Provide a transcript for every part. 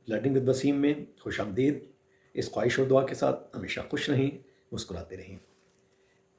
Learning with Wasim میں خوش آمدید۔ اس خواہش اور دعا کے ساتھ ہمیشہ خوش رہیں، مسکراتے رہیں۔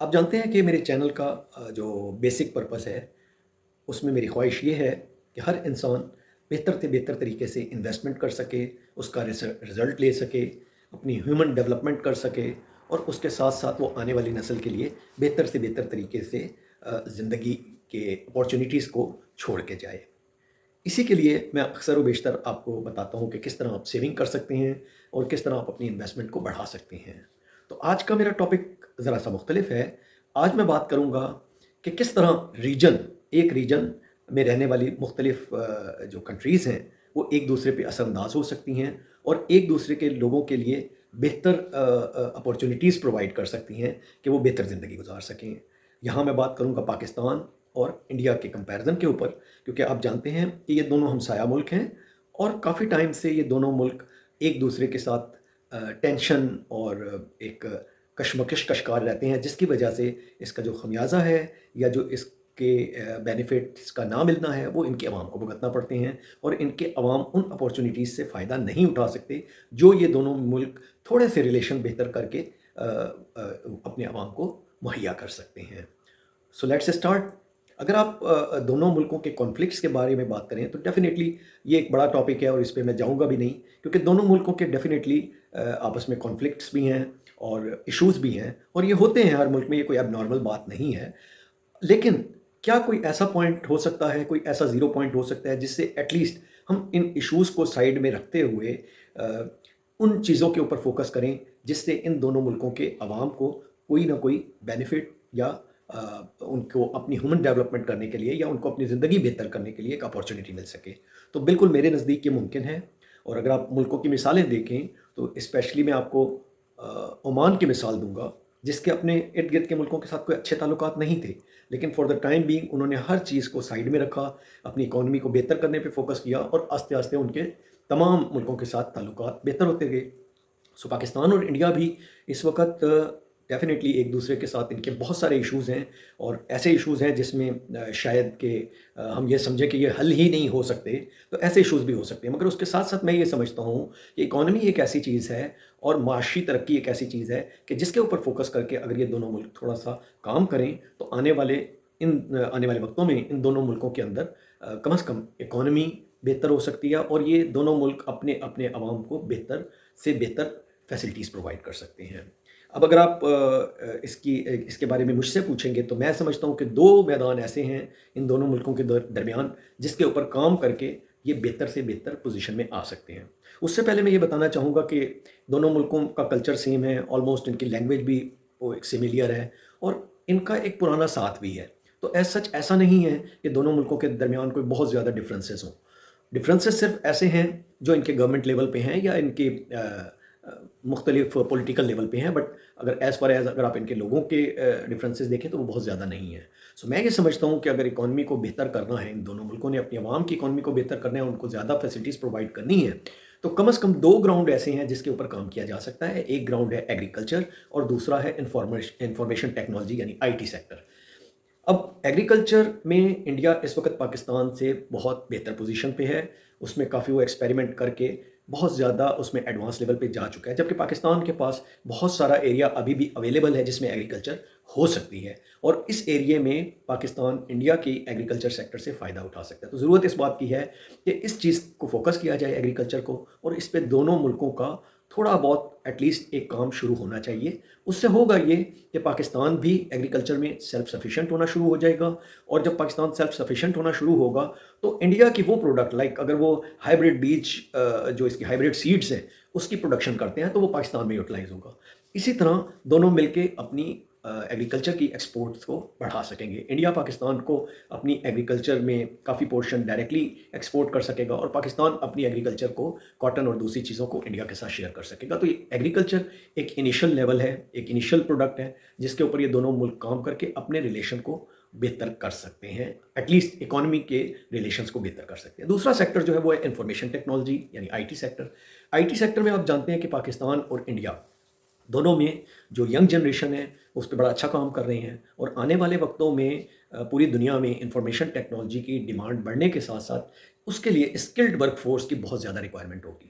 آپ جانتے ہیں کہ میرے چینل کا جو بیسک پرپس ہے اس میں میری خواہش یہ ہے کہ ہر انسان بہتر سے بہتر طریقے سے انویسٹمنٹ کر سکے، اس کا رزلٹ لے سکے، اپنی ہیومن ڈیولپمنٹ کر سکے، اور اس کے ساتھ ساتھ وہ آنے والی نسل کے لیے بہتر سے بہتر طریقے سے زندگی کے اپارچونیٹیز کو چھوڑ کے جائے۔ اسی کے لیے میں اکثر و بیشتر آپ کو بتاتا ہوں کہ کس طرح آپ سیونگ کر سکتے ہیں اور کس طرح آپ اپنی انویسٹمنٹ کو بڑھا سکتے ہیں۔ تو آج کا میرا ٹاپک ذرا سا مختلف ہے۔ آج میں بات کروں گا کہ کس طرح ایک ریجن میں رہنے والی مختلف جو کنٹریز ہیں وہ ایک دوسرے پہ اثر انداز ہو سکتی ہیں اور ایک دوسرے کے لوگوں کے لیے بہتر اپارچونیٹیز پرووائڈ کر سکتی ہیں کہ وہ بہتر زندگی گزار سکیں۔ یہاں میں بات کروں گا پاکستان اور انڈیا کے کمپیرزن کے اوپر، کیونکہ آپ جانتے ہیں کہ یہ دونوں ہمسایہ ملک ہیں اور کافی ٹائم سے یہ دونوں ملک ایک دوسرے کے ساتھ ٹینشن اور ایک کشمکش کا شکار رہتے ہیں، جس کی وجہ سے اس کا جو خمیازہ ہے یا جو اس کے بینیفٹس کا نہ ملنا ہے وہ ان کے عوام کو بھگتنا پڑتے ہیں، اور ان کے عوام ان اپارچونیٹیز سے فائدہ نہیں اٹھا سکتے جو یہ دونوں ملک تھوڑے سے ریلیشن بہتر کر کے اپنے عوام کو مہیا کر سکتے ہیں۔ So let's start. اگر آپ دونوں ملکوں کے کانفلکٹس کے بارے میں بات کریں تو ڈیفینیٹلی یہ ایک بڑا ٹاپک ہے اور اس پہ میں جاؤں گا بھی نہیں، کیونکہ دونوں ملکوں کے ڈیفینیٹلی آپس میں کانفلکٹس بھی ہیں اور ایشوز بھی ہیں، اور یہ ہوتے ہیں ہر ملک میں، یہ کوئی اب نارمل بات نہیں ہے۔ لیکن کیا کوئی ایسا پوائنٹ ہو سکتا ہے، کوئی ایسا زیرو پوائنٹ ہو سکتا ہے جس سے ایٹ لیسٹ ہم ان ایشوز کو سائڈ میں رکھتے ہوئے ان چیزوں کے اوپر فوکس کریں جس سے ان دونوں ملکوں کے عوام کو کوئی نہ کوئی بینیفٹ یا ان کو اپنی ہیومن ڈیولپمنٹ کرنے کے لیے یا ان کو اپنی زندگی بہتر کرنے کے لیے ایک اپارچونیٹی مل سکے؟ تو بالکل میرے نزدیک یہ ممکن ہے، اور اگر آپ ملکوں کی مثالیں دیکھیں تو اسپیشلی میں آپ کو عمان کی مثال دوں گا، جس کے اپنے ارد گرد کے ملکوں کے ساتھ کوئی اچھے تعلقات نہیں تھے، لیکن فار دا ٹائم بینگ انہوں نے ہر چیز کو سائڈ میں رکھا، اپنی اکانومی کو بہتر کرنے پہ فوکس کیا، اور آہستہ آہستہ ان کے تمام ملکوں کے ساتھ تعلقات بہتر ہوتے گئے۔ سو پاکستان اور انڈیا بھی اس وقت ڈیفینیٹلی ایک دوسرے کے ساتھ ان کے بہت سارے ایشوز ہیں، اور ایسے ایشوز ہیں جس میں شاید کہ ہم یہ سمجھیں کہ یہ حل ہی نہیں ہو سکتے، تو ایسے ایشوز بھی ہو سکتے ہیں۔ مگر اس کے ساتھ ساتھ میں یہ سمجھتا ہوں کہ اکانومی ایک ایسی چیز ہے اور معاشی ترقی ایک ایسی چیز ہے کہ جس کے اوپر فوکس کر کے اگر یہ دونوں ملک تھوڑا سا کام کریں تو آنے والے وقتوں میں ان دونوں ملکوں کے اندر کم از کم اکانومی بہتر ہو سکتی ہے، اور یہ دونوں ملک اپنے اپنے عوام کو بہتر سے بہتر فیسلٹیز پرووائڈ کر سکتے ہیں۔ اب اگر آپ اس کے بارے میں مجھ سے پوچھیں گے تو میں سمجھتا ہوں کہ دو میدان ایسے ہیں ان دونوں ملکوں کے درمیان جس کے اوپر کام کر کے یہ بہتر سے بہتر پوزیشن میں آ سکتے ہیں۔ اس سے پہلے میں یہ بتانا چاہوں گا کہ دونوں ملکوں کا کلچر سیم ہے، آلموسٹ ان کی لینگویج بھی وہ ایک سیملیئر ہے، اور ان کا ایک پرانا ساتھ بھی ہے۔ تو ایز سچ ایسا نہیں ہے کہ دونوں ملکوں کے درمیان کوئی بہت زیادہ ڈفرینسز ہوں۔ ڈفرینسز صرف ایسے ہیں جو ان کے گورنمنٹ لیول پہ ہیں یا ان کے مختلف پولیٹیکل لیول پہ ہیں، بٹ اگر ایز فار ایز اگر آپ ان کے لوگوں کے ڈفرینسز دیکھیں تو وہ بہت زیادہ نہیں ہیں۔ سو میں یہ سمجھتا ہوں کہ اگر اکانومی کو بہتر کرنا ہے، ان دونوں ملکوں نے اپنی عوام کی اکانومی کو بہتر کرنا ہے، ان کو زیادہ فیسلٹیز پرووائڈ کرنی ہے، تو کم از کم دو گراؤنڈ ایسے ہیں جس کے اوپر کام کیا جا سکتا ہے۔ ایک گراؤنڈ ہے ایگریکلچر اور دوسرا ہے انفارمیشن ٹیکنالوجی یعنی IT سیکٹر۔ اب ایگریکلچر میں انڈیا اس وقت پاکستان سے بہت بہتر پوزیشن پہ ہے، اس میں کافی وہ ایکسپیریمنٹ کر کے بہت زیادہ اس میں ایڈوانس لیول پہ جا چکا ہے، جبکہ پاکستان کے پاس بہت سارا ایریا ابھی بھی اویلیبل ہے جس میں ایگریکلچر ہو سکتی ہے، اور اس ایریے میں پاکستان انڈیا کی ایگریکلچر سیکٹر سے فائدہ اٹھا سکتا ہے۔ تو ضرورت اس بات کی ہے کہ اس چیز کو فوکس کیا جائے ایگریکلچر کو، اور اس پہ دونوں ملکوں کا تھوڑا بہت ایٹ لیسٹ ایک کام شروع ہونا چاہیے۔ اس سے ہوگا یہ کہ پاکستان بھی ایگریکلچر میں سیلف سفیشینٹ ہونا شروع ہو جائے گا، اور جب پاکستان سیلف سفیشینٹ ہونا شروع ہوگا تو انڈیا کی وہ پروڈکٹ لائک اگر وہ ہائیبریڈ بیج جو اس کی ہائیبریڈ سیڈز ہیں اس کی پروڈکشن کرتے ہیں تو وہ پاکستان میں یوٹیلائز ہوگا۔ اسی طرح دونوں مل کے اپنی ایگریکلچر کی ایکسپورٹس کو بڑھا سکیں گے۔ انڈیا پاکستان کو اپنی ایگریکلچر میں کافی پورشن ڈائریکٹلی ایکسپورٹ کر سکے گا، اور پاکستان اپنی ایگریکلچر کو کاٹن اور دوسری چیزوں کو انڈیا کے ساتھ شیئر کر سکے گا۔ تو یہ ایگریکلچر ایک انیشل لیول ہے، ایک انیشل پروڈکٹ ہے جس کے اوپر یہ دونوں ملک کام کر کے اپنے ریلیشن کو بہتر کر سکتے ہیں، ایٹ لیسٹ اکانومی کے ریلیشنز کو بہتر کر سکتے ہیں۔ دوسرا سیکٹر جو ہے وہ ہے انفارمیشن ٹیکنالوجی یعنی IT سیکٹر۔ IT سیکٹر میں آپ جانتے ہیں کہ پاکستان اور انڈیا دونوں میں جو ینگ جنریشن ہے اس پہ بڑا اچھا کام کر رہے ہیں، اور آنے والے وقتوں میں پوری دنیا میں انفارمیشن ٹیکنالوجی کی ڈیمانڈ بڑھنے کے ساتھ ساتھ اس کے لیے اسکلڈ ورک فورس کی بہت زیادہ ریکوائرمنٹ ہوگی۔